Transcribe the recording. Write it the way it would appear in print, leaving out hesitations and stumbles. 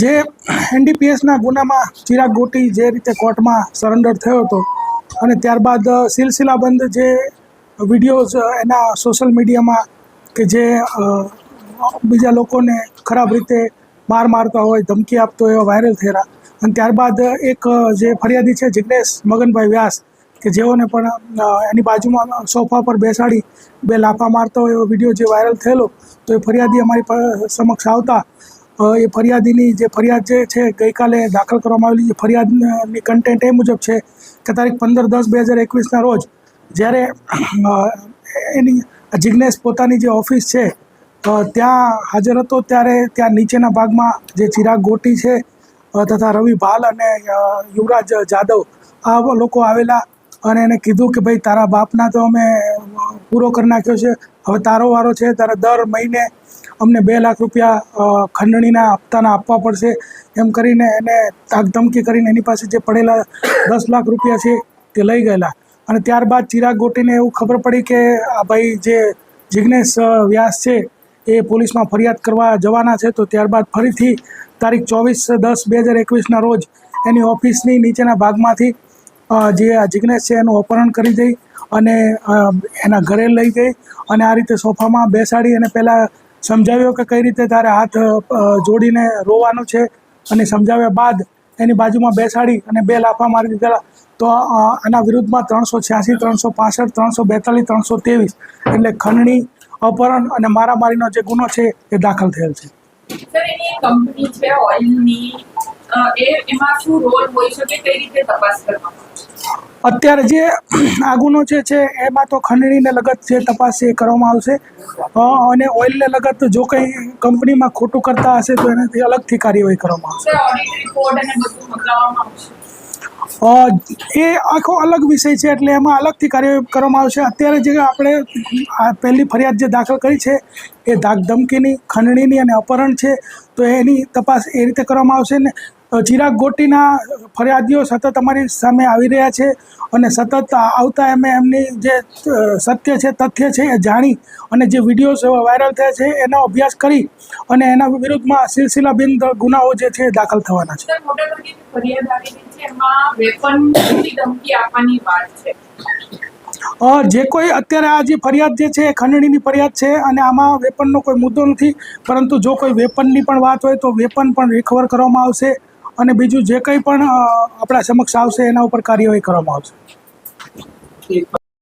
જે NDPSના ગુનામાં ચિરાગ ગોટી જે રીતે કોર્ટમાં સરેન્ડર થયો હતો અને ત્યારબાદ સિલસિલાબંધ જે વિડીયોઝ એના સોશિયલ મીડિયામાં કે જે બીજા લોકોને ખરાબ રીતે માર મારતા હોય, ધમકી આપતો હોય એવા વાયરલ થયેલા. અને ત્યારબાદ એક જે ફરિયાદી છે જિગ્નેશ મગનભાઈ વ્યાસ કે જેઓને પણ એની બાજુમાં સોફા પર બેસાડી 2 લાફા મારતો હોય એવો વિડીયો જે વાયરલ થયેલો, તો એ ફરિયાદી અમારી સમક્ષ આવતા એ ફરિયાદીની જે ફરિયાદ જે છે ગઈકાલે દાખલ કરવામાં આવેલી જે ફરિયાદની કન્ટેન્ટ એ મુજબ છે કે તારીખ 15/10/2021ના રોજ જ્યારે એની જિગ્નેશ પોતાની જે ઓફિસ છે ત્યાં હાજર હતો, ત્યારે ત્યાં નીચેના ભાગમાં જે ચિરાગ ગોટી છે તથા રવિ ભાલ અને યુવરાજ જાદવ આ લોકો આવેલા અને એને કીધું કે ભાઈ તારા બાપના તો અમે પૂરો કરી નાખ્યો છે, હવે તારો વારો છે, તારે દર મહિને અમને 2 લાખ રૂપિયા ખંડણીના હપ્તાના આપવા પડશે એમ કરીને એને તાકધમકી કરીને એની પાસે જે પડેલા 10 લાખ રૂપિયા છે તે લઈ ગયેલા. અને ત્યારબાદ ચિરાગ ગોટીને એવું ખબર પડી કે આ ભાઈ જે જિગ્નેશ વ્યાસ છે એ પોલીસમાં ફરિયાદ કરવા જવાના છે, તો ત્યારબાદ ફરીથી તારીખ 24/10/2021ના રોજ એની ઓફિસની નીચેના ભાગમાંથી જે આ જિગ્નેશ છે એનું અપહરણ કરી દઈ અને એના ઘરે લઈ ગઈ અને આ રીતે સોફામાં બેસાડી અને પહેલાં સમજાવ્યો કે કઈ રીતે તારે હાથ જોડીને રોવાનું છે અને સમજાવ્યા બાદ એની બાજુમાં બેસાડી અને 2 લાફા મારી દીધેલા. તો આના વિરુદ્ધમાં 386, 365, 342, 323 એટલે ખંડણી, અપહરણ અને મારામારીનો જે ગુનો છે એ દાખલ થયેલ છે. સર, એની કંપની છે ઓઇલની, એમાં શું રોલ હોઈ શકે, કઈ રીતે તપાસ કરવામાં આવશે? અત્યારે જે આ ગુનો છે એમાં તો ખંડણીને લગત જે તપાસ છે એ કરવામાં આવશે અને ઓઇલને લગત જો કંઈ કંપનીમાં ખોટું કરતા હશે તો એનાથી અલગથી કાર્યવાહી કરવામાં આવશે. સર, ઓડિટ રિપોર્ટ અને બધું મંગાવવામાં આવશે? એ આખો અલગ વિષય છે એટલે એમાં અલગથી કાર્યવાહી કરવામાં આવશે. અત્યારે જે આપણે આ પહેલી ફરિયાદ જે દાખલ કરી છે એ ધમકીની, ખંડણીની અને અપહરણ છે, તો એની તપાસ એ રીતે કરવામાં આવશે. ને ચિરાગ ગોટીના ફરિયાદીઓ સતત અમારી સામે આવી રહ્યા છે અને સતત આવતા એમની જે સત્ય છે, તથ્ય છે એ જાણી અને જે વિડીયોઝ વાયરલ થયા છે એનો અભ્યાસ કરી અને એના વિરુદ્ધમાં સિલસિલાબંધ ગુનાઓ જે છે એ દાખલ થવાના છે. સર, મોટાભાગે ફરિયાદ આવેલી છે એમાં વેપનની ધમકી આપવાની વાત છે. જે કોઈ અત્યારે આ જે ફરિયાદ જે છે એ ખંડણીની ફરિયાદ છે અને આમાં વેપનનો કોઈ મુદ્દો નથી, પરંતુ જો કોઈ વેપનની પણ વાત હોય તો વેપન પણ રિકવર કરવામાં આવશે અને બીજું જે કંઈ પણ આપણા સમક્ષ આવશે એના ઉપર કાર્યવાહી કરવામાં આવશે.